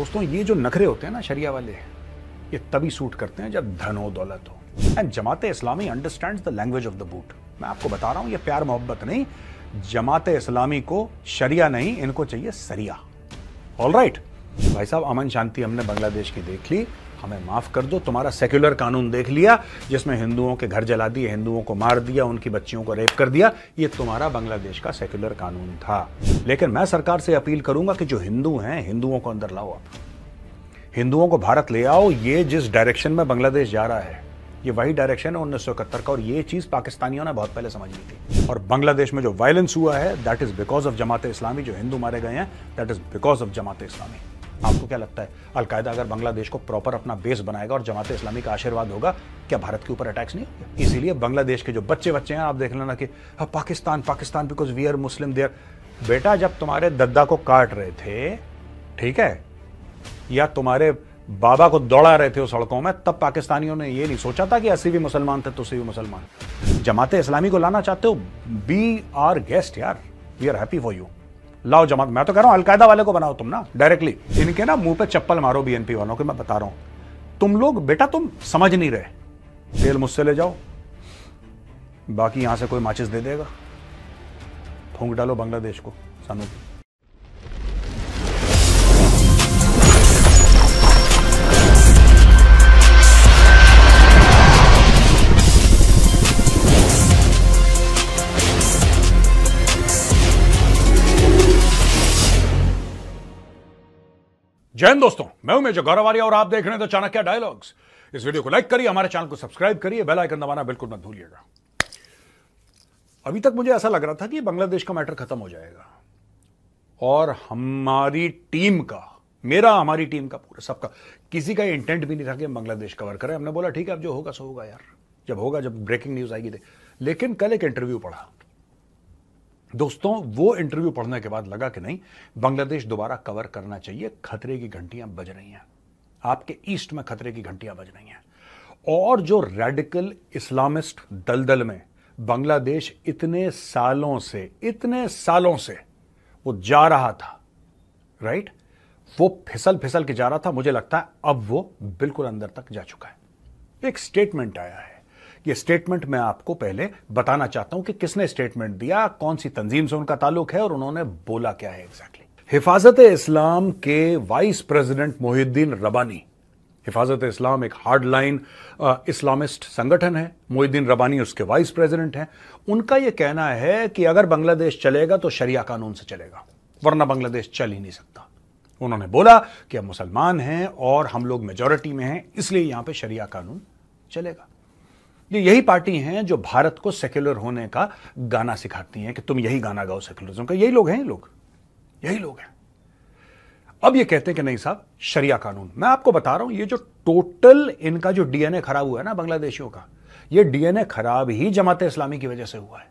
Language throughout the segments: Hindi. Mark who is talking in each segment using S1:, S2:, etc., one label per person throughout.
S1: दोस्तों ये जो नखरे होते हैं ना शरिया वाले, ये तभी सूट करते हैं जब धन हो दौलत हो। And Jamaat Islami understands the language of the boot. मैं आपको बता रहा हूं, ये प्यार मोहब्बत नहीं, जमात इस्लामी को शरिया नहीं, इनको चाहिए सरिया। ऑलराइट भाई साहब, अमन शांति हमने बांग्लादेश की देख ली, हमें माफ कर दो। तुम्हारा सेक्युलर कानून देख लिया जिसमें हिंदुओं के घर जला दिए, हिंदुओं को मार दिया, उनकी बच्चियों को रेप कर दिया, ये तुम्हारा बांग्लादेश का सेक्युलर कानून था। लेकिन मैं सरकार से अपील करूंगा कि जो हिंदू हैं, हिंदुओं को अंदर लाओ, आप हिंदुओं को भारत ले आओ। ये जिस डायरेक्शन में बांग्लादेश जा रहा है, ये वही डायरेक्शन है 1971 का, और ये चीज पाकिस्तानियों ने बहुत पहले समझ ली थी। और बांग्लादेश में जो वायलेंस हुआ है, that is because of Jamaat Islami. जो हिंदू मारे गए हैं, that is because of Jamaat Islami. आपको क्या लगता है, अलकायदा अगर बांग्लादेश को प्रॉपर अपना बेस बनाएगा और जमात इस्लामी का आशीर्वाद होगा, क्या भारत के ऊपर अटैक्स नहीं होंगे? इसीलिए बांग्लादेश के जो बच्चे हैं, आप देख लेना कि Pakistan Pakistan because we are Muslim there. बेटा, जब तुम्हारे दद्दा को काट रहे थे, ठीक है, या तुम्हारे बाबा को दौड़ा रहे थे उस सड़कों में, तब पाकिस्तानियों ने ये नहीं सोचा था कि 80 भी मुसलमान थे तो 80 भी मुसलमान। जमात इस्लामी को लाना चाहते हो, बी आर गेस्ट यार, we are happy for you. लाओ जमात। मैं तो कह रहा हूं अलकायदा वाले को बनाओ तुम ना डायरेक्टली। इनके ना मुंह पे चप्पल मारो बीएनपी वालों के। मैं बता रहा हूं, तुम लोग बेटा तुम समझ नहीं रहे। तेल मुझसे ले जाओ, बाकी यहां से कोई माचिस दे देगा, फूंक डालो बांग्लादेश को सानू। जय हिंद दोस्तों, मैं हूं मेजर गौरव आर्या और आप देख रहे हैं द चाणक्य डायलॉग्स। इस वीडियो को लाइक करिए, हमारे चैनल को सब्सक्राइब करिए, बेल आइकन दबाना बिल्कुल मत भूलिएगा। अभी तक मुझे ऐसा लग रहा था कि बांग्लादेश का मैटर खत्म हो जाएगा और हमारी टीम का, हमारी टीम का, पूरा सबका, किसी का इंटेंट भी नहीं था कि हम बांग्लादेश कवर करें। हमने बोला ठीक है, अब जो होगा सो होगा यार, जब होगा, जब ब्रेकिंग न्यूज आएगी। लेकिन कल एक इंटरव्यू पढ़ा दोस्तों, वो इंटरव्यू पढ़ने के बाद लगा कि नहीं, बांग्लादेश दोबारा कवर करना चाहिए। खतरे की घंटियां बज रही हैं, आपके ईस्ट में खतरे की घंटियां बज रही हैं। और जो रेडिकल इस्लामिस्ट दलदल में बांग्लादेश इतने सालों से वो जा रहा था, राइट, वो फिसल फिसल के जा रहा था। मुझे लगता है अब वो बिल्कुल अंदर तक जा चुका है। एक स्टेटमेंट आया है, ये स्टेटमेंट मैं आपको पहले बताना चाहता हूं कि किसने स्टेटमेंट दिया, कौन सी तंजीम से उनका ताल्लुक है और उन्होंने बोला क्या है एग्जैक्टली। हिफाजत इस्लाम के वाइस प्रेसिडेंट मोहिउद्दीन रब्बानी, हिफाजत इस्लाम एक हार्डलाइन इस्लामिस्ट संगठन है, मोहिउद्दीन रब्बानी उसके वाइस प्रेसिडेंट हैं। उनका यह कहना है कि अगर बांग्लादेश चलेगा तो शरिया कानून से चलेगा, वरना बांग्लादेश चल ही नहीं सकता। उन्होंने बोला कि हम मुसलमान हैं और हम लोग मेजॉरिटी में हैं, इसलिए यहां पर शरिया कानून चलेगा। ये यही पार्टी हैं जो भारत को सेक्युलर होने का गाना सिखाती हैं कि तुम यही गाना गाओ सेक्युलरिज्म का। यही लोग हैं, यही लोग हैं। अब ये कहते हैं कि नहीं साहब, शरिया कानून। मैं आपको बता रहा हूं, ये जो टोटल इनका जो डीएनए खराब हुआ है ना बांग्लादेशियों का, ये डीएनए खराब ही जमात इस्लामी की वजह से हुआ है।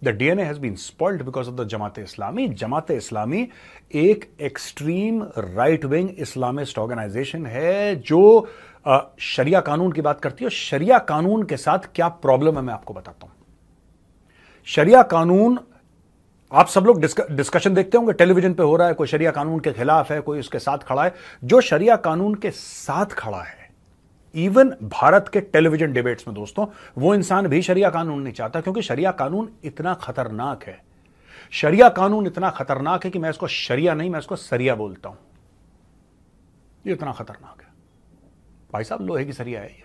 S1: The DNA has been spoiled because of the Jamaat Islami. Jamaat Islami एक extreme right wing Islamist organisation है जो शरिया कानून की बात करती है। शरिया कानून के साथ क्या प्रॉब्लम है मैं आपको बताता हूं। शरिया कानून, आप सब लोग डिस्कशन देखते होंगे, टेलीविजन पे हो रहा है, कोई शरिया कानून के खिलाफ है, कोई उसके साथ खड़ा है। जो शरिया कानून के साथ खड़ा है, इवन भारत के टेलीविजन डिबेट्स में दोस्तों, वो इंसान भी शरिया कानून नहीं चाहता, क्योंकि शरिया कानून इतना खतरनाक है। शरिया कानून इतना खतरनाक है कि मैं इसको शरिया नहीं, मैं इसको सरिया बोलता हूं। ये इतना खतरनाक है भाई साहब, लोहे की सरिया है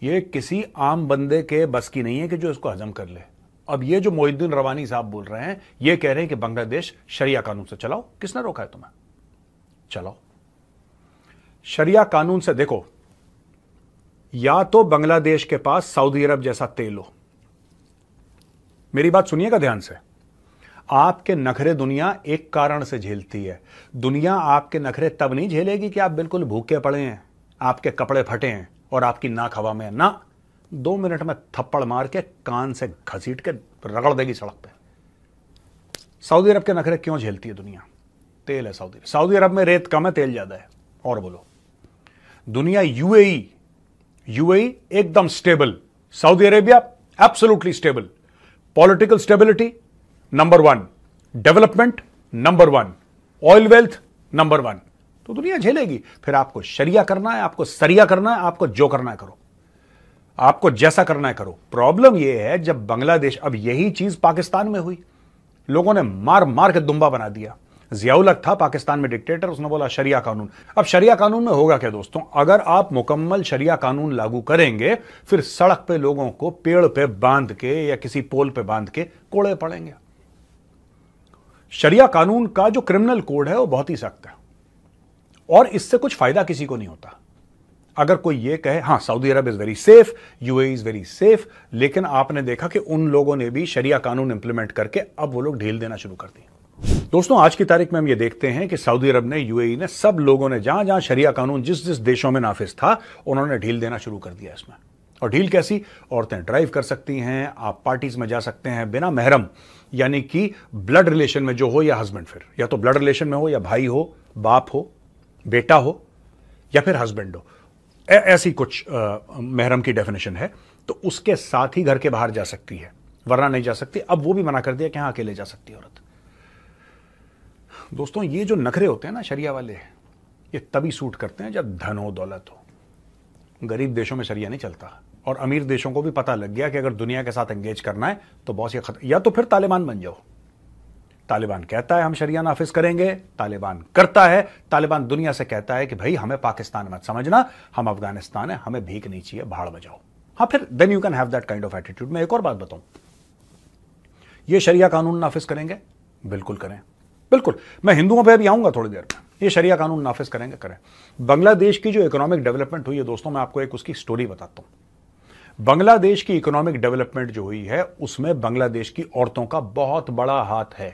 S1: ये किसी आम बंदे के बस की नहीं है कि जो इसको हजम कर ले। अब ये जो मोहिउद्दीन रब्बानी साहब बोल रहे हैं, ये कह रहे हैं कि बांग्लादेश शरिया कानून से चलाओ। किसने रोका है तुम्हें? चलाओ शरिया कानून से। देखो, या तो बांग्लादेश के पास सऊदी अरब जैसा तेल हो। मेरी बात सुनिएगा ध्यान से। आपके नखरे दुनिया एक कारण से झेलती है। दुनिया आपके नखरे तब नहीं झेलेगी कि आप बिल्कुल भूखे पड़े हैं, आपके कपड़े फटे हैं और आपकी नाक हवा में ना। 2 मिनट में थप्पड़ मार के कान से घसीट के रगड़ देगी सड़क पे। सऊदी अरब के नखरे क्यों झेलती है दुनिया? तेल है सऊदी अरब में रेत कम है, तेल ज्यादा है। और बोलो, दुनिया यूएई एकदम stable, Saudi Arabia absolutely stable. Political stability number 1, development number 1, oil wealth number 1। तो दुनिया झेलेगी। फिर आपको शरिया करना है, आपको सरिया करना है, आपको जो करना है करो, आपको जैसा करना है करो। प्रॉब्लम यह है जब बांग्लादेश, अब यही चीज पाकिस्तान में हुई, लोगों ने मार मार के दुम्बा बना दिया। जियाउल हक था पाकिस्तान में डिक्टेटर, उसने बोला शरिया कानून। अब शरिया कानून में होगा क्या दोस्तों, अगर आप मुकम्मल शरिया कानून लागू करेंगे, फिर सड़क पे लोगों को पेड़ पे बांध के या किसी पोल पे बांध के कोड़े पड़ेंगे। शरिया कानून का जो क्रिमिनल कोड है वो बहुत ही सख्त है और इससे कुछ फायदा किसी को नहीं होता। अगर कोई ये कहे हाँ Saudi Arab is very safe, UAE is very safe, लेकिन आपने देखा कि उन लोगों ने भी शरिया कानून इंप्लीमेंट करके अब वो लोग ढील देना शुरू कर दी। दोस्तों आज की तारीख में हम ये देखते हैं कि सऊदी अरब ने, यूएई ने, सब लोगों ने जहां जहां शरिया कानून जिस जिस देशों में नाफिज था उन्होंने ढील देना शुरू कर दिया इसमें। और ढील कैसी, औरतें ड्राइव कर सकती हैं, आप पार्टीज में जा सकते हैं बिना महरम, यानी कि ब्लड रिलेशन में जो हो या हस्बैंड, फिर या तो ब्लड रिलेशन में हो या भाई हो, बाप हो, बेटा हो या फिर हस्बैंड हो, ऐसी कुछ महरम की डेफिनेशन है, तो उसके साथ ही घर के बाहर जा सकती है, वरना नहीं जा सकती। अब वो भी मना कर दिया कि हाँ अकेले जा सकती है औरत। दोस्तों ये जो नखरे होते हैं ना शरिया वाले, ये तभी सूट करते हैं जब धन हो, दौलत हो। गरीब देशों में शरिया नहीं चलता और अमीर देशों को भी पता लग गया कि अगर दुनिया के साथ एंगेज करना है तो बॉस या तो फिर तालिबान बन जाओ। तालिबान कहता है हम शरिया नाफिज करेंगे, तालिबान करता है। तालिबान दुनिया से कहता है कि भाई हमें पाकिस्तान मत समझना, हम अफगानिस्तान है, हमें भीख नहीं चाहिए, भाड़ बजाओ। हाँ फिर then you can have that kind of attitude. मैं एक और बात बताऊं, ये शरिया कानून नाफिज करेंगे, बिल्कुल करें, बिल्कुल। मैं हिंदुओं पे भी आऊंगा थोड़ी देर में। ये शरिया कानून नाफिज करेंगे, करें। बांग्लादेश की जो इकोनॉमिक डेवलपमेंट हुई है दोस्तों, मैं आपको एक उसकी स्टोरी बताता हूं। बांग्लादेश की इकोनॉमिक डेवलपमेंट जो हुई है उसमें बांग्लादेश की औरतों का बहुत बड़ा हाथ है।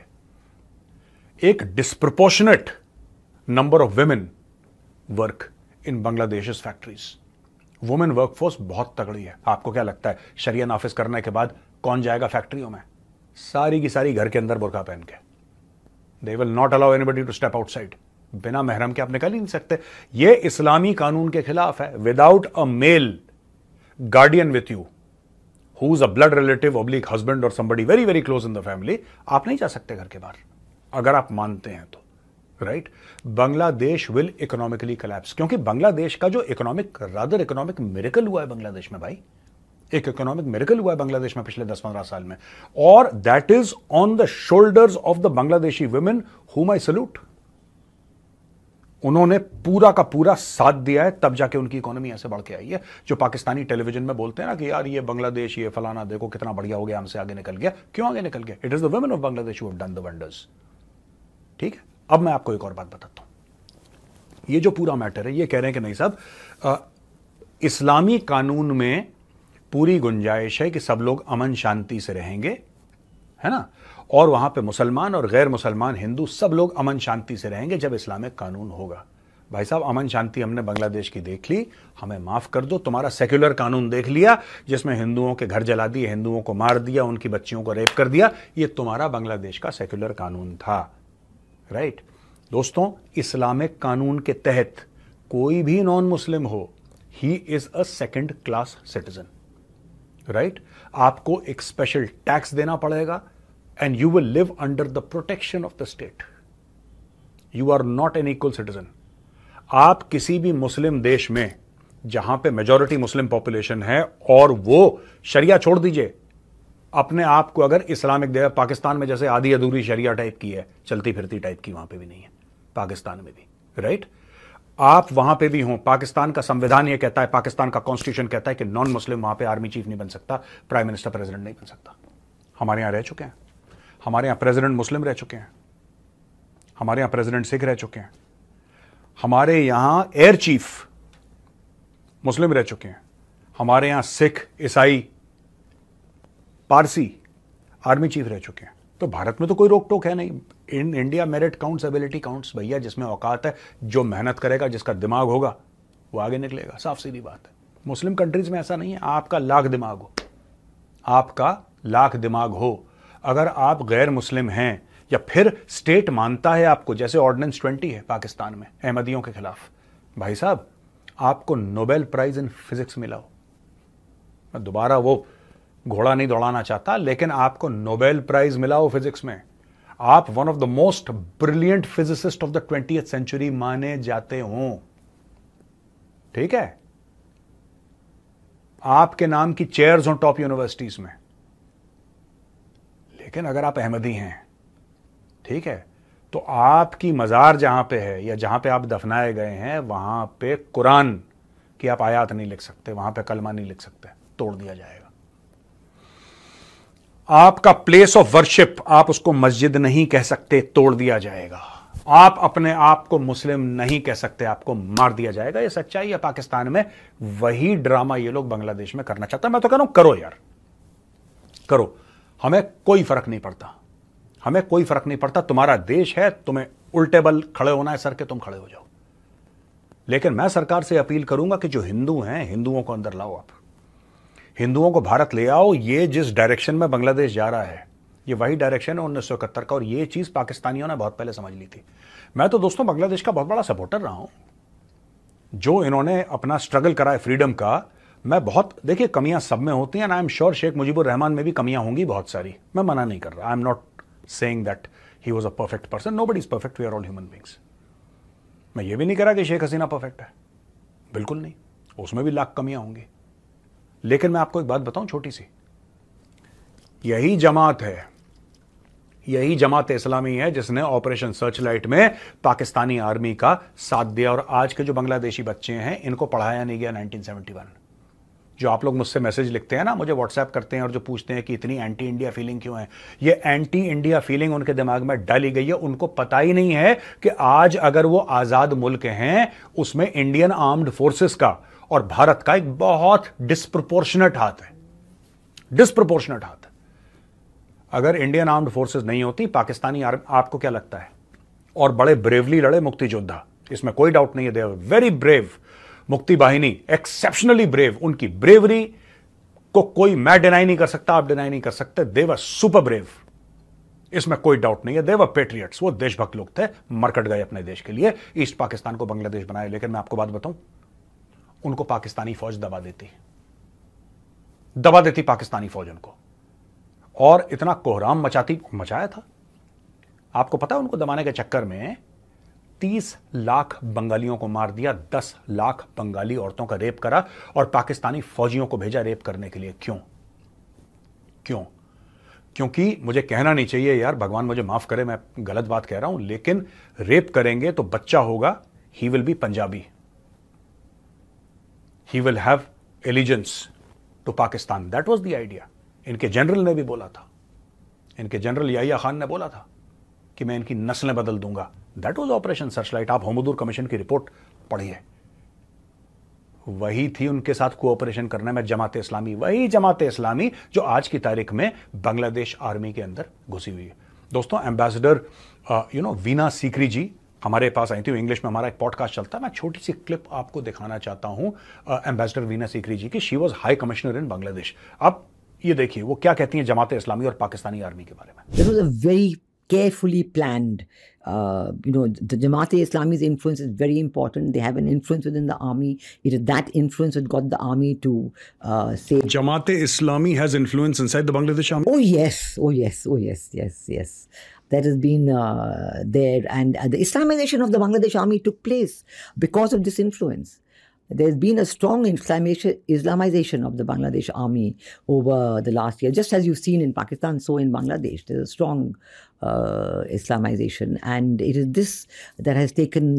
S1: एक disproportionate number of women work in Bangladesh factories. Women workforce बहुत तगड़ी है। आपको क्या लगता है शरिया नाफिज करने के बाद कौन जाएगा फैक्ट्रियों में? सारी की सारी घर के अंदर बुर्का पहन के। They will not allow anybody to step outside. बिना महरम के आप निकल ही नहीं सकते। यह इस्लामी कानून के खिलाफ है। Without a male guardian with you who is a blood relative oblique husband और somebody very very close in the family, आप नहीं जा सकते घर के बाहर, अगर आप मानते हैं तो, right. Bangladesh will economically collapse, क्योंकि बांग्लादेश का जो इकोनॉमिक मिरेकल हुआ है बांग्लादेश में, भाई एक इकोनॉमिक मिरेकल हुआ है बांग्लादेश में पिछले 10-15 साल में, और that is on the shoulders of the Bangladeshi women हुम आई सल्यूट। उन्होंने पूरा का पूरा साथ दिया है, तब जाके उनकी इकोनॉमी ऐसे बढ़ के आई है। जो पाकिस्तानी टेलीविजन में बोलते हैं ना कि यार ये बांग्लादेश, ये फलाना, देखो कितना बढ़िया हो गया, हमसे आगे निकल गया। क्यों आगे निकल गया? It is the women of Bangladesh who have done the wonders. ठीक है, अब मैं आपको एक और बात बताता हूं। ये जो पूरा मैटर है, ये कह रहे हैं कि नहीं साहब, इस्लामी कानून में पूरी गुंजाइश है कि सब लोग अमन शांति से रहेंगे, है ना, और वहां पे मुसलमान और गैर मुसलमान, हिंदू, सब लोग अमन शांति से रहेंगे जब इस्लामिक कानून होगा। भाई साहब, अमन शांति हमने बांग्लादेश की देख ली, हमें माफ कर दो। तुम्हारा सेक्युलर कानून देख लिया जिसमें हिंदुओं के घर जला दिए, हिंदुओं को मार दिया, उनकी बच्चियों को रेप कर दिया। ये तुम्हारा बांग्लादेश का सेक्युलर कानून था, राइट। दोस्तों, इस्लामिक कानून के तहत कोई भी नॉन मुस्लिम हो, he is a second class citizen, right. आपको एक स्पेशल टैक्स देना पड़ेगा and you will live under the protection of the state. You are not an equal citizen. आप किसी भी मुस्लिम देश में जहां पे मेजॉरिटी मुस्लिम पॉपुलेशन है और वो शरिया छोड़ दीजिए, अपने आप को अगर इस्लामिक देश, पाकिस्तान में जैसे आधी अधूरी शरिया टाइप की है, चलती फिरती टाइप की, वहां पे भी नहीं है, पाकिस्तान में भी, राइट। आप वहां पे भी हो, पाकिस्तान का संविधान ये कहता है, पाकिस्तान का कॉन्स्टिट्यूशन कहता है कि नॉन मुस्लिम वहां पे आर्मी चीफ नहीं बन सकता, प्राइम मिनिस्टर, प्रेसिडेंट नहीं बन सकता। हमारे यहां रह चुके हैं, हमारे यहां प्रेसिडेंट मुस्लिम रह चुके हैं, हमारे यहां प्रेसिडेंट सिख रह चुके हैं, हमारे यहां एयर चीफ मुस्लिम रह चुके हैं, हमारे यहां सिख, ईसाई, पारसी आर्मी चीफ रह चुके हैं। तो भारत में तो कोई रोक टोक है नहीं। In India merit counts, ability counts. भैया, जिसमें औकात है, जो मेहनत करेगा, जिसका दिमाग होगा, वो आगे निकलेगा। साफ सीधी बात है। मुस्लिम कंट्रीज में ऐसा नहीं है। आपका लाख दिमाग हो, आपका लाख दिमाग हो, अगर आप गैर मुस्लिम हैं या फिर स्टेट मानता है आपको, जैसे ऑर्डिनेंस 20 है पाकिस्तान में अहमदियों के खिलाफ, भाई साहब आपको नोबेल प्राइज इन फिजिक्स मिला हो। मैं दोबारा वो घोड़ा नहीं दौड़ाना चाहता, लेकिन आपको नोबेल प्राइज मिला हो फिजिक्स में, आप one of the most brilliant physicist of the 20th century माने जाते हो, ठीक है? आपके नाम की चेयर्स हो टॉप यूनिवर्सिटीज में। लेकिन अगर आप अहमदी हैं, ठीक है, तो आपकी मजार जहां पे है या जहां पे आप दफनाए गए हैं, वहां पे कुरान की आप आयत नहीं लिख सकते, वहां पे कलमा नहीं लिख सकते, तोड़ दिया जाएगा। आपका प्लेस ऑफ वर्शिप, आप उसको मस्जिद नहीं कह सकते, तोड़ दिया जाएगा। आप अपने आप को मुस्लिम नहीं कह सकते, आपको मार दिया जाएगा। ये सच्चाई है पाकिस्तान में। वही ड्रामा ये लोग बांग्लादेश में करना चाहते हैं। मैं तो कह रहा हूं करो यार, करो, हमें कोई फर्क नहीं पड़ता, हमें कोई फर्क नहीं पड़ता। तुम्हारा देश है, तुम्हें उल्टे बल खड़े होना है सर के, तुम खड़े हो जाओ। लेकिन मैं सरकार से अपील करूंगा कि जो हिंदू हैं, हिंदुओं को अंदर लाओ, आप हिंदुओं को भारत ले आओ। ये जिस डायरेक्शन में बांग्लादेश जा रहा है, ये वही डायरेक्शन है 1971 का, और ये चीज पाकिस्तानियों ने बहुत पहले समझ ली थी। मैं तो दोस्तों बांग्लादेश का बहुत बड़ा सपोर्टर रहा हूं। जो इन्होंने अपना स्ट्रगल करा है फ्रीडम का, मैं बहुत, देखिए कमियां सब में होती हैं, I am sure Sheikh Mujibur Rahman में भी कमियां होंगी बहुत सारी, मैं मना नहीं कर रहा। I am not saying that he was a perfect person, nobody is perfect, we are all human beings. मैं ये भी नहीं कह रहा कि शेख हसीना परफेक्ट है, बिल्कुल नहीं, उसमें भी लाख कमियां होंगी। लेकिन मैं आपको एक बात बताऊं छोटी सी, यही जमात है, यही जमात इस्लामी है जिसने ऑपरेशन सर्चलाइट में पाकिस्तानी आर्मी का साथ दिया। और आज के जो बांग्लादेशी बच्चे हैं, इनको पढ़ाया नहीं गया 1971। जो आप लोग मुझसे मैसेज लिखते हैं ना, मुझे व्हाट्सएप करते हैं और जो पूछते हैं कि इतनी एंटी इंडिया फीलिंग क्यों है, ये एंटी इंडिया फीलिंग उनके दिमाग में डाली गई है। उनको पता ही नहीं है कि आज अगर वो आजाद मुल्क हैं, उसमें इंडियन आर्म्ड फोर्सेस का और भारत का एक बहुत डिस्प्रोपोर्शनेट हाथ है, डिस्प्रोपोर्शनेट हाथ। अगर इंडियन आर्म्ड फोर्सेस नहीं होती, पाकिस्तानी आर्मी, आपको क्या लगता है, और बड़े ब्रेवली लड़े मुक्ति योद्धा, इसमें कोई डाउट नहीं है, they are very brave. Mukti Bahini exceptionally brave, उनकी ब्रेवरी को कोई मैं डिनाई नहीं कर सकता, आप डिनाई नहीं कर सकते, दे वर सुपर ब्रेव, इसमें कोई डाउट नहीं है। दे वर पेट्रियट्स, वो देशभक्त लोग थे, मरकट गए अपने देश के लिए, ईस्ट पाकिस्तान को बांग्लादेश बनाया। लेकिन मैं आपको बात बताऊं, उनको पाकिस्तानी फौज दबा देती पाकिस्तानी फौज उनको, और इतना कोहराम मचाया था। आपको पता है उनको दबाने के चक्कर में 30 लाख बंगालियों को मार दिया, 10 लाख बंगाली औरतों का रेप करा और पाकिस्तानी फौजियों को भेजा रेप करने के लिए। क्यों? क्योंकि मुझे कहना नहीं चाहिए यार, भगवान मुझे माफ करे, मैं गलत बात कह रहा हूं, लेकिन रेप करेंगे तो बच्चा होगा, he will be Punjabi, he will have allegiance to Pakistan. That was the idea. इनके जनरल ने भी बोला था, इनके जनरल याहिया खान ने बोला था कि मैं इनकी नस्लें बदल दूंगा। That was operation Searchlight. आप होमोदूर कमीशन की रिपोर्ट पढ़िए, वही थी उनके साथ कोऑपरेशन करने में जमात इस्लामी, वही जमात इस्लामी जो आज की तारीख में बांग्लादेश आर्मी के अंदर घुसी हुई है। दोस्तों, एम्बेसडर वीना सीकरी जी हमारे पास आई थी, इंग्लिश में हमारा एक पॉडकास्ट चलता है, मैं छोटी सी क्लिप आपको दिखाना चाहता हूं एम्बेसडर वीना सीकरी जी की। शी वाज हाई कमिश्नर इन बांग्लादेश। आप ये देखिए वो क्या कहती हैं जमात इस्लामी और पाकिस्तानी आर्मी के बारे में।
S2: This was a very carefully planned. The Jamaat-e-Islami's influence is very important. They have an influence within the army. It is that influence that got the army to say.
S1: Jamaat-e-Islami has influence inside the Bangladesh army?
S2: Oh yes. That has been there, and the Islamization of the Bangladesh army took place because of this influence. There's been a strong Islamization of the Bangladesh army over the last year, just as you've seen in Pakistan, so in Bangladesh. There's a strong Islamization, and it is this that has taken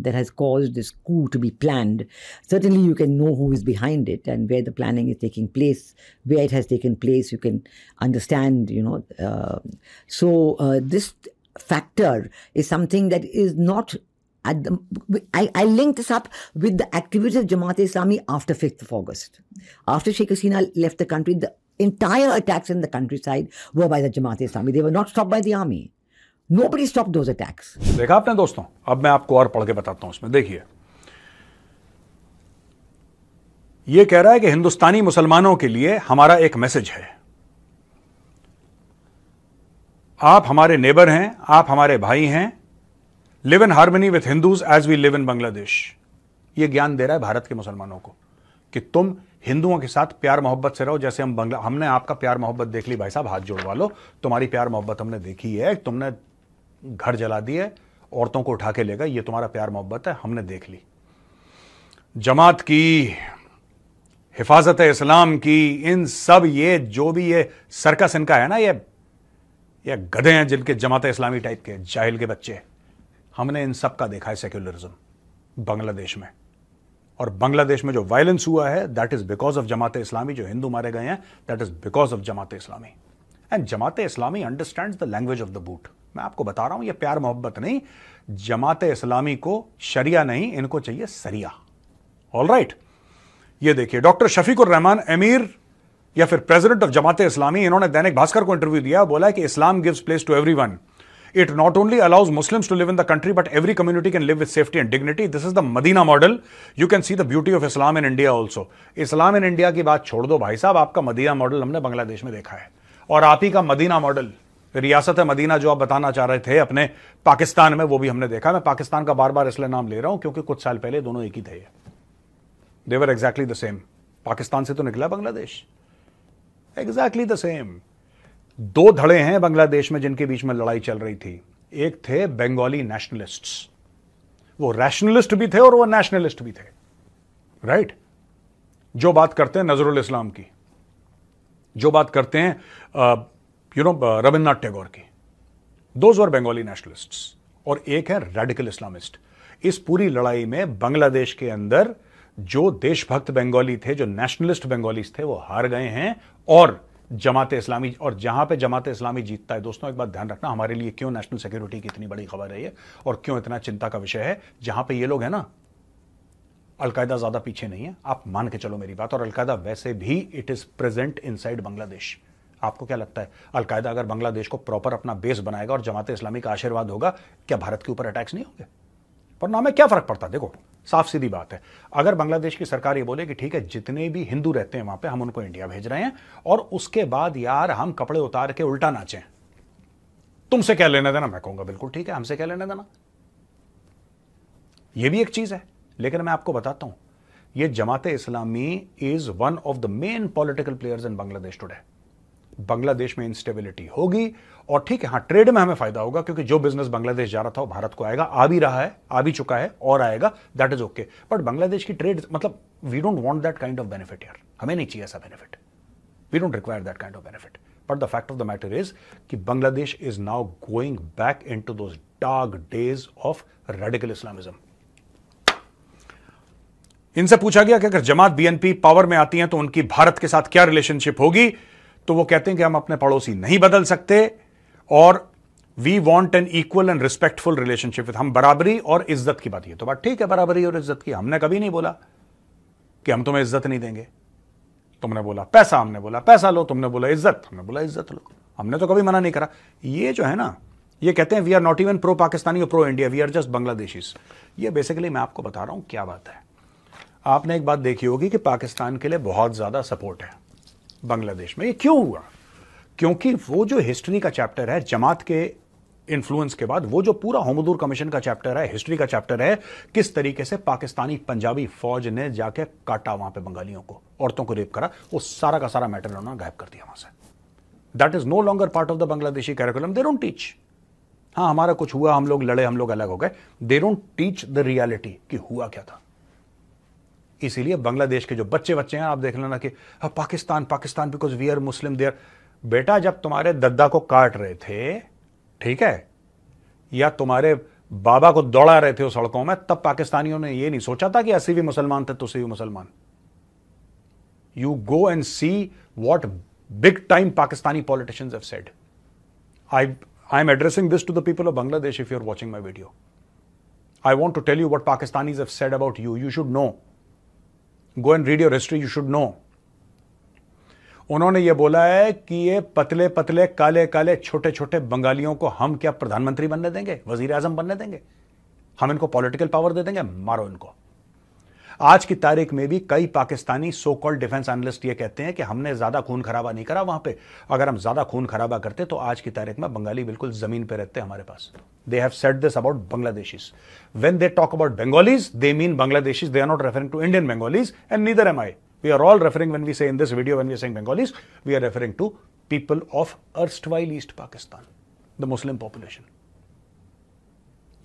S2: that has caused this coup to be planned. Certainly, you can know who is behind it and where the planning is taking place, where it has taken place. You can understand, this factor is something that is not. I link this up with the activities of Jamaat-e-Islami after 5th of August. After Sheikh Hasina left the country, the entire attacks in the countryside were by the Jamaat-e-Islami. They were not stopped by the army. Nobody stopped those attacks.
S1: देखा आपने दोस्तों? अब मैं आपको और पढ़ के बताता हूं उसमें। देखिए, यह कह रहा है कि हिंदुस्तानी मुसलमानों के लिए हमारा एक मैसेज है, आप हमारे नेबर हैं, आप हमारे भाई हैं, live in harmony with Hindus as we live in Bangladesh. ये ज्ञान दे रहा है भारत के मुसलमानों को कि तुम हिंदुओं के साथ प्यार मोहब्बत से रहो, जैसे हमने आपका प्यार मोहब्बत देख ली भाई साहब, हाथ जोड़वा लो, तुम्हारी प्यार मोहब्बत हमने देखी है, तुमने घर जला दिए, औरतों को उठा के ले गए, ये तुम्हारा प्यार मोहब्बत है, हमने देख ली। जमात की, हिफाजत इस्लाम की, इन सब ये जो भी ये सर्कस इनका है ना, ये गधे हैं जिनके जमात इस्लामी टाइप के जाहिल के बच्चे, हमने इन सब का देखा है सेक्युलरिज्म बांग्लादेश में। और बांग्लादेश में जो वायलेंस हुआ है that is because of Jamaat Islami, जो हिंदू मारे गए हैं that is because of Jamaat Islami. And Jamaat Islami understands the language of the boot. मैं आपको बता रहा हूं, ये प्यार मोहब्बत नहीं, जमात इस्लामी को शरिया नहीं, इनको चाहिए सरिया। ऑल राइट, ये देखिए डॉक्टर शफीकुर रहमान अमीर या फिर प्रेसिडेंट ऑफ जमात इस्लामी, इन्होंने दैनिक भास्कर को इंटरव्यू दिया, बोला है कि Islam gives place to everyone. It not only allows Muslims to live in the country, but every community can live with safety and dignity. This is the Medina model. You can see the beauty of Islam in India also. Islam in India की बात छोड़ दो भाई साहब, आपका मदीना मॉडल हमने बांग्लादेश में देखा है, और आप ही का मदीना मॉडल, रियासत मदीना जो आप बताना चाह रहे थे अपने पाकिस्तान में, वो भी हमने देखा। मैं पाकिस्तान का बार बार इसलिए नाम ले रहा हूं क्योंकि कुछ साल पहले दोनों एक ही थे, they were exactly the same. Pakistan से तो निकला बांग्लादेश, एग्जैक्टली द सेम। दो धड़े हैं बांग्लादेश में जिनके बीच में लड़ाई चल रही थी। एक थे बंगाली नेशनलिस्ट्स, वो रैशनलिस्ट भी थे और वो नेशनलिस्ट भी थे, राइट? जो बात करते हैं नजरुल इस्लाम की, जो बात करते हैं रविन्द्रनाथ टैगोर की, दोज वर बंगाली नेशनलिस्ट्स। और एक है रेडिकल इस्लामिस्ट। इस पूरी लड़ाई में बांग्लादेश के अंदर जो देशभक्त बंगाली थे, जो नेशनलिस्ट बंगालीज थे, वो हार गए हैं। और जमात इस्लामी, और जहां पे जमात इस्लामी जीतता है, दोस्तों एक बात ध्यान रखना, हमारे लिए क्यों नेशनल सिक्योरिटी की इतनी बड़ी खबर है ये, और क्यों इतना चिंता का विषय है। जहां पे ये लोग हैं ना, अलकायदा ज्यादा पीछे नहीं है, आप मान के चलो मेरी बात। और अलकायदा वैसे भी it is present inside Bangladesh. आपको क्या लगता है, अलकायदा अगर बांग्लादेश को प्रॉपर अपना बेस बनाएगा और जमात इस्लामी का आशीर्वाद होगा, क्या भारत के ऊपर अटैक्स नहीं होंगे? पर ना में क्या फर्क पड़ता है? देखो साफ सीधी बात है, अगर बांग्लादेश की सरकार ये बोले कि ठीक है, जितने भी हिंदू रहते हैं वहां पे हम उनको इंडिया भेज रहे हैं, और उसके बाद यार हम कपड़े उतार के उल्टा नाचें, तुमसे क्या लेना देना? मैं कहूंगा बिल्कुल ठीक है, हमसे क्या लेना देना। यह भी एक चीज है। लेकिन मैं आपको बताता हूं, यह Jamaat Islami is one of the main political players in Bangladesh today. Bangladesh में इंस्टेबिलिटी होगी, और ठीक है, हां ट्रेड में हमें फायदा होगा क्योंकि जो बिजनेस बांग्लादेश जा रहा था वो भारत को आएगा, आ भी रहा है, आ भी चुका है और आएगा, that is okay. But Bangladesh की ट्रेड, मतलब we don't want that kind of benefit यार, हमें नहीं चाहिए ऐसा benefit, we don't require that kind of benefit. But the fact of the matter is कि Bangladesh is now going back into those dark days of radical Islamism. इनसे पूछा गया कि अगर जमात बीएनपी पावर में आती है तो उनकी भारत के साथ क्या रिलेशनशिप होगी, तो वो कहते हैं कि हम अपने पड़ोसी नहीं बदल सकते, और we want an equal and respectful relationship with, हम बराबरी और इज्जत की बात, ये तो बात ठीक है, बराबरी और इज्जत की, हमने कभी नहीं बोला कि हम तुम्हें इज्जत नहीं देंगे। तुमने बोला पैसा, हमने बोला पैसा लो, तुमने बोला इज्जत, हमने बोला इज्जत लो, हमने तो कभी मना नहीं करा। ये जो है ना, ये कहते हैं we are not even pro Pakistani और pro India, we are just Bangladeshis. ये बेसिकली मैं आपको बता रहा हूं क्या बात है। आपने एक बात देखी होगी कि पाकिस्तान के लिए बहुत ज्यादा सपोर्ट है बांग्लादेश में। ये क्यों हुआ? क्योंकि वो जो हिस्ट्री का चैप्टर है जमात के इन्फ्लुएंस के बाद, वो जो पूरा होमदूर कमीशन का चैप्टर है, हिस्ट्री का चैप्टर है, किस तरीके से पाकिस्तानी पंजाबी फौज ने जाके काटा वहां पे बंगालियों को, औरतों को रेप करा, वो सारा का सारा मैटर उन्होंने गायब कर दिया वहां से। That is no longer part of the Bangladeshi curriculum, they don't teach. हाँ, हमारा कुछ हुआ, हम लोग लड़े, हम लोग अलग हो गए, दे डोंट टीच द रियलिटी कि हुआ क्या था। इसीलिए बांग्लादेश के जो बच्चे हैं, आप देख लेना कि हाँ, Pakistan Pakistan because we are Muslim there. बेटा, जब तुम्हारे दद्दा को काट रहे थे, ठीक है, या तुम्हारे बाबा को दौड़ा रहे थे उस सड़कों में, तब पाकिस्तानियों ने ये नहीं सोचा था कि अस्सी भी मुसलमान थे तो भी मुसलमान। You go and see what big time Pakistani politicians have said. I am addressing this to the people of Bangladesh if you are watching my video. I want to tell you what Pakistanis have said about you, you should know. Go and read your history, you should know. उन्होंने ये बोला है कि ये पतले पतले काले काले छोटे छोटे बंगालियों को हम क्या प्रधानमंत्री बनने देंगे, वजीर आजम बनने देंगे, हम इनको पॉलिटिकल पावर दे देंगे, मारो इनको। आज की तारीख में भी कई Pakistani so called defence analyst ये कहते हैं कि हमने ज्यादा खून खराबा नहीं करा वहां पे। अगर हम ज्यादा खून खराबा करते तो आज की तारीख में बंगाली बिल्कुल जमीन पे रहते हमारे पास। They have said this about Bangladeshis. When they talk about Bengalis they mean Bangladeshis. They are not referring to Indian Bengalis and neither am I. We are all referring, when we say in this video, when we are saying Bengalis, we are referring to people of erstwhile East Pakistan, the Muslim population.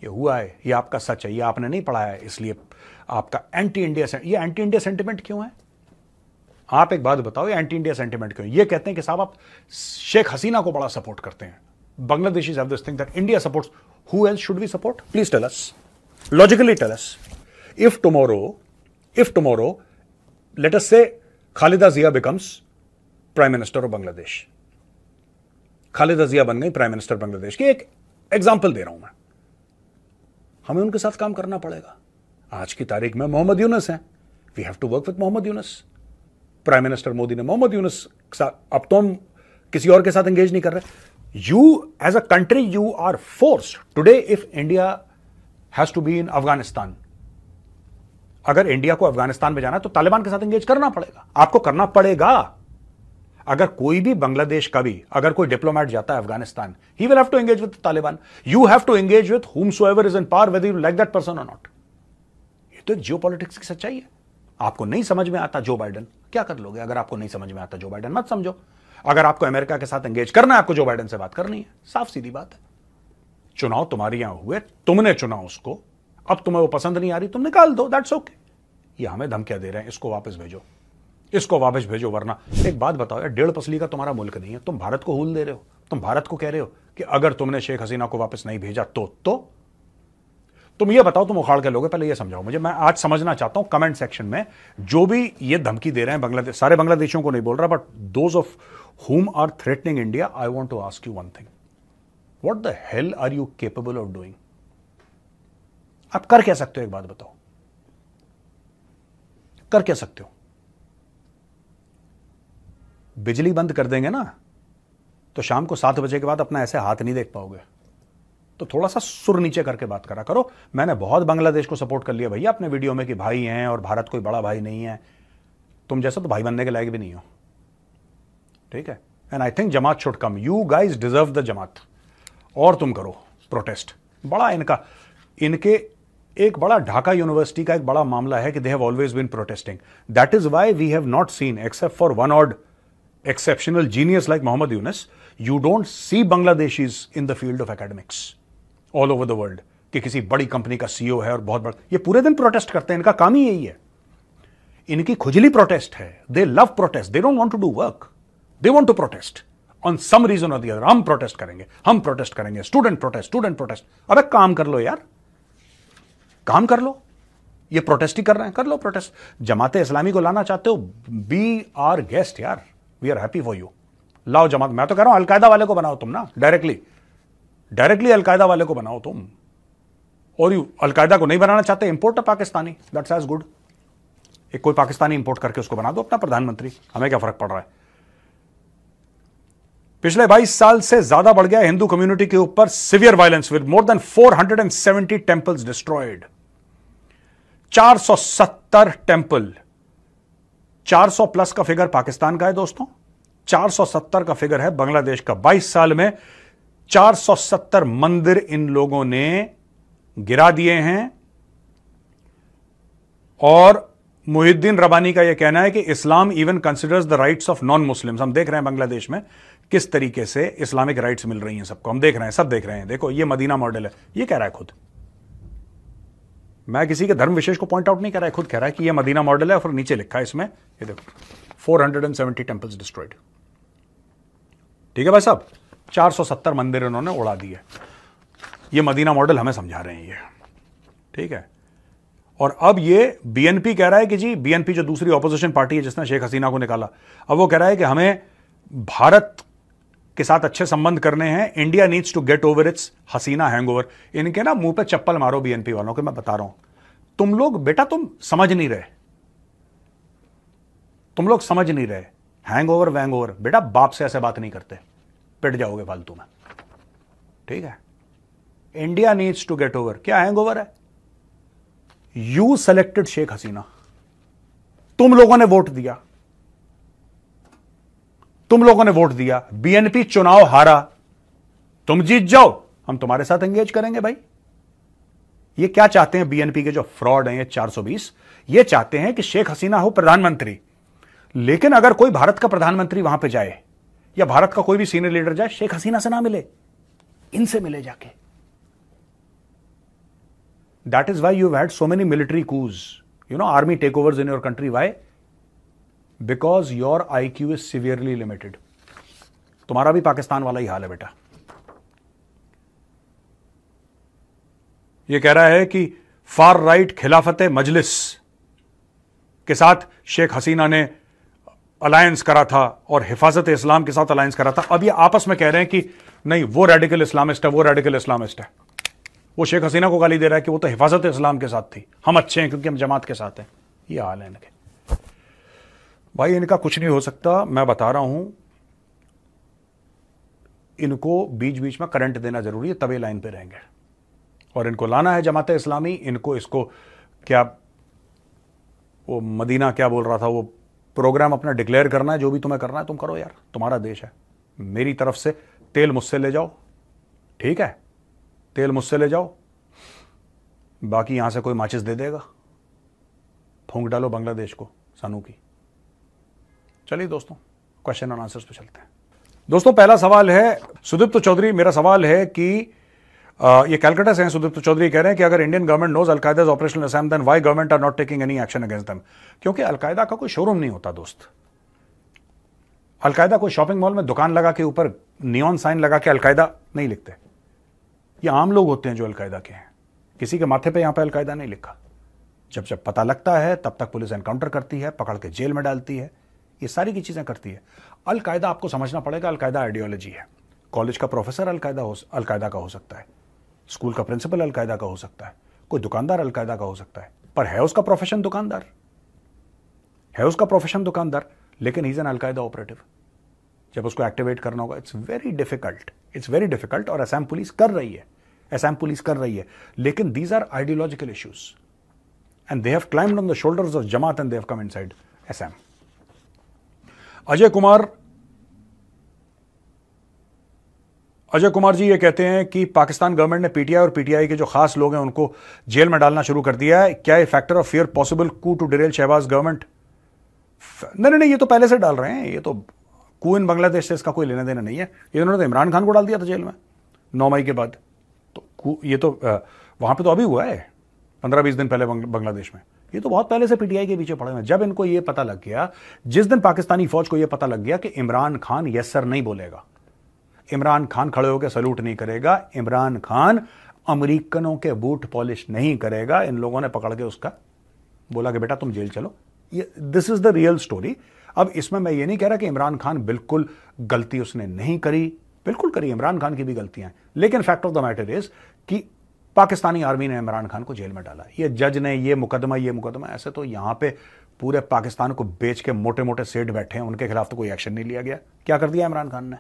S1: ये हुआ है, ये आपका सच है, ये आपने नहीं पढ़ा है, इसलिए आपका एंटी इंडिया ये एंटी इंडिया सेंटिमेंट क्यों है? आप एक बात बताओ, ये एंटी इंडिया सेंटिमेंट क्यों? ये कहते हैं कि साहब आप शेख हसीना को बड़ा सपोर्ट करते हैं। Bangladeshis have this thing that India supports. Who else should we support? Please tell us, logically tell us. If tomorrow let us say Khalida Zia becomes prime minister of Bangladesh, Khalida Zia बन गई प्राइम मिनिस्टर बांग्लादेश की, एक एग्जांपल दे रहा हूं मैं, हमें उनके साथ काम करना पड़ेगा। आज की तारीख में मोहम्मद यूनुस हैं, we have to work with Mohammad Yunus. Prime minister Modi ने मोहम्मद यूनुस के साथ, अब तो हम किसी और के साथ एंगेज नहीं कर रहे। You as a country you are forced today, if India has to be in Afghanistan, अगर इंडिया को अफगानिस्तान में जाना है तो तालिबान के साथ एंगेज करना पड़ेगा, आपको करना पड़ेगा। अगर कोई भी बांग्लादेश का भी अगर कोई डिप्लोमेट जाता है Afghanistan, he will have to engage with Taliban. You have to engage with whomsoever is in power, whether you like that person और नॉट। ये तो जियोपॉलिटिक्स की सच्चाई है। आपको नहीं समझ में आता जो बाइडेन, क्या कर लोगे? अगर आपको नहीं समझ में आता जो बाइडेन, मत समझो। अगर आपको अमेरिका के साथ एंगेज करना है, आपको जो बाइडेन से बात करनी है, साफ सीधी बात है। चुनाव तुम्हारे यहां हुए, तुमने चुना उसको, अब तुम्हें वो पसंद नहीं आ रही, तुम निकाल दो, दैट्स ओके। ये हमें धमकियां दे रहे हैं, इसको वापस भेजो, इसको वापस भेजो, वरना। एक बात बताओ यार, 1.5 पसली का तुम्हारा मुल्क नहीं है, तुम भारत को हूल दे रहे हो। तुम भारत को कह रहे हो कि अगर तुमने शेख हसीना को वापस नहीं भेजा तो तुम ये बताओ, तुम उखाड़ के लोगे? पहले ये समझाओ मुझे, मैं आज समझना चाहता हूं। कमेंट सेक्शन में जो भी ये धमकी दे रहे हैं बांग्लादेश, सारे बांग्लादेशियों को नहीं बोल रहा, but those of whom are threatening India, I want to ask you one thing. What the hell are you capable of doing? आप कर क्या सकते हो? एक बात बताओ, कर क्या सकते हो? बिजली बंद कर देंगे ना तो शाम को 7 बजे के बाद अपना ऐसे हाथ नहीं देख पाओगे। तो थोड़ा सा सुर नीचे करके बात करा करो। मैंने बहुत बांग्लादेश को सपोर्ट कर लिया भैया अपने वीडियो में कि भाई हैं और भारत कोई बड़ा भाई नहीं है। तुम जैसा तो भाई बनने के लायक भी नहीं हो, ठीक है? And I think Jamaat should come. You guys deserve the Jamaat. और तुम करो प्रोटेस्ट। बड़ा इनके एक बड़ा ढाका यूनिवर्सिटी का एक बड़ा मामला है कि they have always been protesting. That is why we have not seen, except for one odd exceptional genius like Mohammad Yunus, you don't see Bangladeshis in the field of academics all over the world कि किसी बड़ी कंपनी का सीईओ है और बहुत बड़ा, ये पूरे दिन प्रोटेस्ट करते हैं। इनका काम ही यही है, इनकी खुजली प्रोटेस्ट है। They love protest, they don't want to do work, they want to protest on some reason और द अदर। हम प्रोटेस्ट करेंगे, हम प्रोटेस्ट करेंगे, स्टूडेंट प्रोटेस्ट। अबे काम कर लो यार, काम कर लो। ये प्रोटेस्ट ही कर रहे हैं, कर लो प्रोटेस्ट। जमाते इस्लामी को लाना चाहते हो, बी आर गेस्ट यार, we are happy for you. लाओ जमात। मैं तो कह रहा हूं अलकायदा वाले को बनाओ तुम ना, डायरेक्टली अलकायदा वाले को बनाओ तुम। और यू अलकायदा को नहीं बनाना चाहते, import a Pakistani, that's as good. एक कोई पाकिस्तानी इंपोर्ट करके उसको बना दो अपना प्रधानमंत्री, हमें क्या फर्क पड़ रहा है। पिछले 22 साल से ज्यादा बढ़ गया हिंदू कम्युनिटी के ऊपर severe violence, with more than 470 temples destroyed. 470 temple, 400 plus का फिगर पाकिस्तान का है दोस्तों, 470 का फिगर है बांग्लादेश का। 22 साल में 470 मंदिर इन लोगों ने गिरा दिए हैं। और मुहिद्दीन रबानी का यह कहना है कि Islam even considers the rights of non Muslims. हम देख रहे हैं बांग्लादेश में किस तरीके से इस्लामिक राइट्स मिल रही हैं सबको, हम देख रहे हैं, सब देख रहे हैं। देखो ये मदीना मॉडल है, ये कह रहा है खुद। मैं किसी के धर्म विशेष को पॉइंट आउट नहीं कर रहा है, खुद कह रहा है कि ये मदीना मॉडल है। और नीचे लिखा है इसमें, ये देखो 470 टेंपल्स डिस्ट्रॉयड। ठीक है भाई साहब, 470 मंदिर इन्होंने उड़ा दिए। ये मदीना मॉडल हमें समझा रहे हैं ये, ठीक है? और अब ये बीएनपी कह रहा है कि जी, बीएनपी जो दूसरी ऑपोजिशन पार्टी है जिसने शेख हसीना को निकाला, अब वो कह रहा है कि हमें भारत के साथ अच्छे संबंध करने हैं। India needs to get over its Hasina hangover. इनके ना मुंह पे चप्पल मारो बीएनपी वालों के। मैं बता रहा हूं, तुम लोग बेटा, तुम समझ नहीं रहे, तुम लोग समझ नहीं रहे। हैंगओवर वैंगओवर बेटा, बाप से ऐसे बात नहीं करते, पिट जाओगे फालतू में, ठीक है? India needs to get over. क्या हैंगओवर है? यू सेलेक्टेड शेख हसीना, तुम लोगों ने वोट दिया, तुम लोगों ने वोट दिया, बीएनपी चुनाव हारा, तुम जीत जाओ, हम तुम्हारे साथ एंगेज करेंगे भाई। ये क्या चाहते हैं बीएनपी के जो फ्रॉड हैं, ये 420, ये चाहते हैं कि शेख हसीना हो प्रधानमंत्री। लेकिन अगर कोई भारत का प्रधानमंत्री वहां पे जाए या भारत का कोई भी सीनियर लीडर जाए, शेख हसीना से ना मिले, इनसे मिले जाके। That is why you had so many military coups, you know, army takeovers in your country. Why? Because your IQ is severely limited. तुम्हारा भी पाकिस्तान वाला ही हाल है बेटा। यह कह रहा है कि फार राइट खिलाफत मजलिस के साथ शेख हसीना ने अलायंस करा था और हिफाजत इस्लाम के साथ अलायंस करा था। अब ये आपस में कह रहे हैं कि नहीं, वो रेडिकल इस्लामिस्ट है, वो रेडिकल इस्लामिस्ट है। वो शेख हसीना को गाली दे रहा है कि वो तो हिफाजत इस्लाम के साथ थी, हम अच्छे हैं क्योंकि हम जमात के साथ हैं। ये हाल है इनके भाई। इनका कुछ नहीं हो सकता, मैं बता रहा हूं। इनको बीच बीच में करंट देना जरूरी है, तभी लाइन पे रहेंगे। और इनको लाना है जमात इस्लामी। इनको इसको क्या, वो मदीना क्या बोल रहा था, वो प्रोग्राम अपना डिक्लेयर करना है। जो भी तुम्हें करना है तुम करो यार, तुम्हारा देश है। मेरी तरफ से तेल मुझसे ले जाओ, ठीक है, तेल मुझसे ले जाओ, बाकी यहां से कोई माचिस दे देगा, फूंक डालो बांग्लादेश को सानू की। चलिए दोस्तों, क्वेश्चन और आंसर्स पे चलते हैं। दोस्तों, पहला सवाल है सुदीप्त चौधरी। मेरा सवाल है कि ये कैलकाटा से हैं सुदीप्त चौधरी, कह रहे हैं कि अगर Indian government knows Al Qaeda operational Assam, then why government are not taking any action against them. क्योंकि अलकायदा का कोई शोरूम नहीं होता दोस्त। अलकायदा कोई शॉपिंग मॉल में दुकान लगा के ऊपर नियॉन साइन लगा के अलकायदा नहीं लिखते। ये आम लोग होते हैं जो अलकायदा के हैं। किसी के माथे पे यहां पे अलकायदा नहीं लिखा। जब जब पता लगता है तब तक पुलिस एनकाउंटर करती है, पकड़ के जेल में डालती है, ये सारी की चीजें करती है। अलकायदा आपको समझना पड़ेगा, अलकायदा आइडियोलॉजी है। कॉलेज का प्रोफेसर अलकायदा का हो सकता है, स्कूल का प्रिंसिपल अलकायदा का हो सकता है, कोई दुकानदार अलकायदा का हो सकता है, पर है उसका प्रोफेशन दुकानदार, है उसका प्रोफेशन दुकानदार, लेकिन he is an al Qaeda operative. जब उसको एक्टिवेट करना होगा, it's very difficult, it's very difficult. और असम पुलिस कर रही है, असम पुलिस कर रही है, लेकिन these are ideological issues and they have climbed on the shoulders of Jamaat and they have come inside Assam. Ajay Kumar ji ये कहते हैं कि पाकिस्तान गवर्नमेंट ने पीटीआई और पीटीआई के जो खास लोग हैं उनको जेल में डालना शुरू कर दिया है। क्या ये factor of fear possible coup to derail Shehbaz government? नहीं, ये तो पहले से डाल रहे हैं। ये तो कू इन बांग्लादेश से इसका कोई लेना देना नहीं है। इन्होंने तो इमरान खान को डाल दिया था जेल में 9 मई के बाद। तो ये तो वहां पे तो अभी हुआ है 15-20 दिन पहले बांग्लादेश में। ये तो बहुत पहले से पीटीआई के पीछे पड़े हुए हैं। जब इनको ये पता लग गया, जिस दिन पाकिस्तानी फौज को ये पता लग गया कि इमरान खान यस सर नहीं बोलेगा, इमरान खान खड़े होकर सैल्यूट नहीं करेगा, इमरान खान अमेरिकनों के बूट पॉलिश नहीं करेगा, इन लोगों ने पकड़ के उसका बोला कि बेटा तुम जेल चलो। ये this is the real story. अब इसमें मैं ये नहीं कह रहा कि इमरान खान बिल्कुल गलती उसने नहीं करी, बिल्कुल करी, इमरान खान की भी गलतियां हैं, लेकिन fact of the matter is कि पाकिस्तानी आर्मी ने इमरान खान को जेल में डाला। ये जज ने ये मुकदमा, ऐसे तो यहां पे पूरे पाकिस्तान को बेच के मोटे मोटे सेठ बैठे हैं, उनके खिलाफ तो कोई एक्शन नहीं लिया गया। क्या कर दिया इमरान खान ने?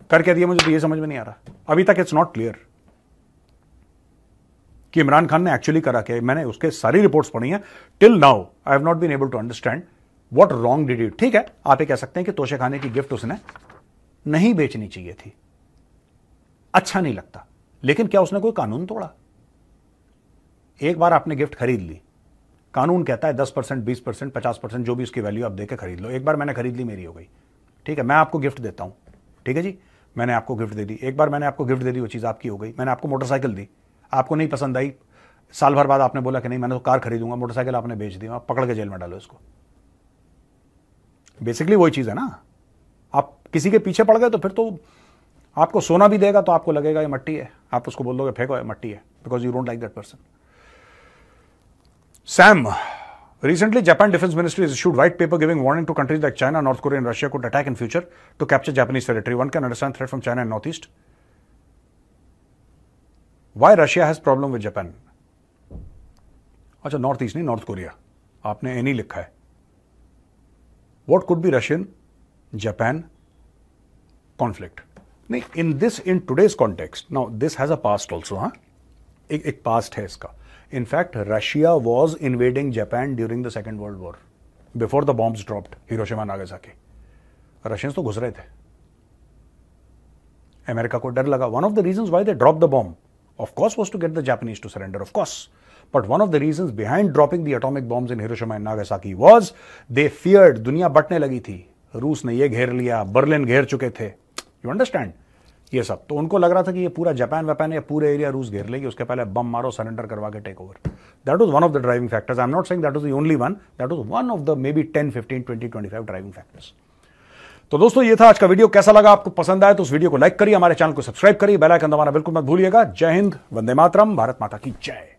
S1: कर क्या दिया मुझे तो ये समझ में नहीं आ रहा। अभी तक इट्स नॉट क्लियर कि इमरान खान ने एक्चुअली करा क्या। मैंने उसके सारी रिपोर्ट्स पढ़ी हैं। Till now I have not been able to understand what wrong did it. ठीक है, आप ये कह सकते हैं कि तोशे खाने की गिफ्ट उसने नहीं बेचनी चाहिए थी, अच्छा नहीं लगता, लेकिन क्या उसने कोई कानून तोड़ा? एक बार आपने गिफ्ट खरीद ली, कानून कहता है 10%, 20%, 50% जो भी उसकी वैल्यू आप देके खरीद लो। एक बार मैंने खरीद ली, मेरी हो गई, ठीक है, मैं आपको गिफ्ट देता हूं, ठीक है जी, मैंने आपको गिफ्ट दे दी। एक बार मैंने आपको गिफ्ट दे दी, वो चीज आपकी हो गई। मैंने आपको मोटरसाइकिल दी, आपको नहीं पसंद आई, साल भर बाद आपने बोला कि नहीं मैंने तो कार खरीदूंगा, मोटरसाइकिल आपने बेच दी, आप पकड़ के जेल में डालो इसको। बेसिकली वही चीज है ना। आप किसी के पीछे पड़ गए तो फिर तो आपको सोना भी देगा तो आपको लगेगा ये मट्टी है, आप उसको बोल दोगे फेंको, मट्टी है, because you don't like that person. Sam, recently Japan Defense Ministry has issued white paper giving warning to countries like China, North Korea and Russia could attack in future to capture Japanese territory. One can understand threat from China and Northeast. Why Russia has problem with Japan? अच्छा, नॉर्थ ईस्ट नहीं, नॉर्थ कोरिया, आपने ए नहीं लिखा है। What could be Russian Japan conflict? नहीं, in today's context, now this has a past also, हाँ, एक past है इसका। In fact Russia was invading Japan during the second world war before the bombs dropped Hiroshima Nagasaki. Russians तो घुस रहे थे, अमेरिका को डर लगा। One of the reasons why they drop the bomb of course was to get the Japanese to surrender, of course, but one of the reasons behind dropping the atomic bombs in Hiroshima and Nagasaki was they feared, दुनिया बंटने लगी थी, रूस ने ये घेर लिया, बर्लिन घेर चुके थे, यू अंडरस्टैंड ये सब। तो उनको लग रहा था कि ये पूरा जापान वेपान या पूरे एरिया रूस घेर लेगी, उसके पहले बम मारो, सरेंडर करवा के take over. That was one of the driving factors. I am not saying that was the only one, that was one of the maybe 10, 15, 20, 25 driving factors. तो दोस्तों ये था आज का वीडियो। कैसा लगा आपको? पसंद आया तो उस वीडियो को लाइक करिए, हमारे चैनल को सब्सक्राइब करिए, बेल आइकन दबाना बिल्कुल मत भूलिएगा। जय हिंद, वंदे मातरम, भारत माता की जय।